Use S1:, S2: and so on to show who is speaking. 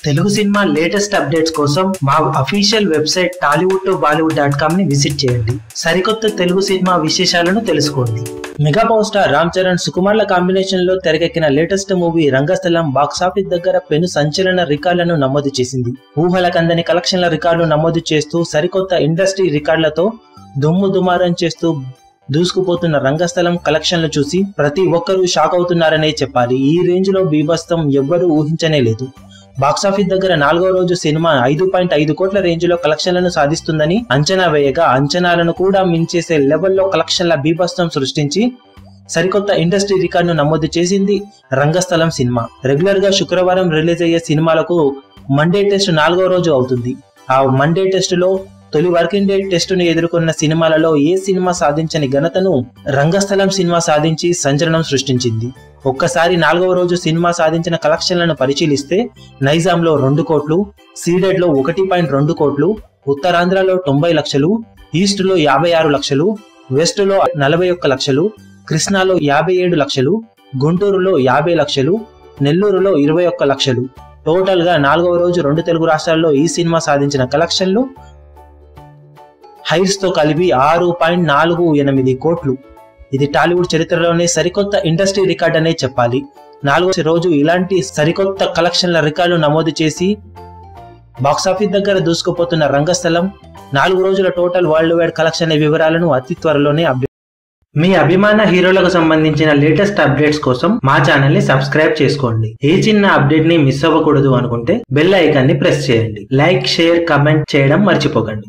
S1: Telugu cinema latest updates కోసం మా official website tollywood2bollywood.com ని విజిట్ చేయండి. సరికొత్త తెలుగు సినిమా విశేషాలను తెలుసుకోండి. Mega power star Ram Charan సుకుమార్ల కాంబినేషన్ లో తెరకెక్కిన లేటెస్ట్ మూవీ రంగస్థలం బాక్సాఫీస్ దగ్గర పెను సంచలన రికార్డులను నమోదు చేసింది. ఊహలకందని కలెక్షన్ల రికార్డులు నమోదు చేస్తూ సరికొత్త ఇండస్ట్రీ రికార్డులతో దుమ్ము దుమారం చేస్తూ దూసుకుపోతున్న రంగస్థలం కలెక్షన్లు చూసి ప్రతి ఒక్కరూ షాక్ అవుతున్నారనే చెప్పాలి. ఈ రేంజ్ లో బీభత్సం ఎవ్వరూ ఊహించనే లేదు. బాక్సాఫీస్ దగ్గర 4వ రోజు సినిమా 5.5 కోట్ల రేంజ్ లో కలెక్షన్లను సాధిస్తుందని అంచనా వేయగా అంచనాలను కూడా మించేసే లెవెల్లో కలెక్షన్ల బీభత్సం సృష్టించి సరికొత్త ఇండస్ట్రీ రికార్డును నమోదు చేసింది రంగస్థలం సినిమా. రెగ్యులర్ గా శుక్రవారం రిలీజ్ అయ్యే సినిమాలకు మండే టెస్ట్ 4వ రోజు అవుతుంది. ఆ మండే టెస్ట్ లో తొలి వర్కింగ్ డే టెస్టును ఎదుర్కొన్న సినిమాలలో ఏ సినిమా సాధించని ఘనతను రంగస్థలం సినిమా సాధించి సంచలనం సృష్టించింది. ఒక్కసారి 4వ రోజు సినిమా సాధించిన కలెక్షన్లను పరిశీలిస్తే నైజాంలో 2 కోట్లు, సీడెడ్ లో 1.2 కోట్లు, ఉత్తరాంధ్రలో 90 లక్షలు, ఈస్ట్ లో 56 లక్షలు, వెస్ట్ లో 41 లక్షలు, కృష్ణాలో 57 లక్షలు, గుంటూరులో 50 లక్షలు, నెల్లూరులో 21 లక్షలు. టోటల్ గా 4వ రోజు 2 తెలుగు రాష్ట్రాల్లో ఈ సినిమా సాధించిన కలెక్షన్లు హైట్స్ తో కలిపి 6.48 కోట్లు. ఇది టాలీవుడ్ చరిత్రలోనే సరికొత్త ఇండస్ట్రీ రికార్డ్ అనే చెప్పాలి. 4వ రోజు ఇలాంటి సరికొత్త కలెక్షన్ల రికార్డు నమోదు చేసి బాక్సాఫీస్ దగ్గర దూసుకుపోతున్న రంగస్థలం 4 రోజుల టోటల్ వరల్డ్ వైడ్ కలెక్షన్ల వివరాలను అతి త్వరలోనే అప్డేట్. మీ అభిమాన హీరోలకు సంబంధించిన లేటెస్ట్ అప్డేట్స్ కోసం మా ఛానల్ ని సబ్స్క్రైబ్ చేసుకోండి. ఏ చిన్న అప్డేట్ ని మిస్ అవ్వకూడదు అనుకుంటే బెల్ ఐకాన్ ని ప్రెస్ చేయండి. లైక్, షేర్, కమెంట్ చేయడం మర్చిపోకండి.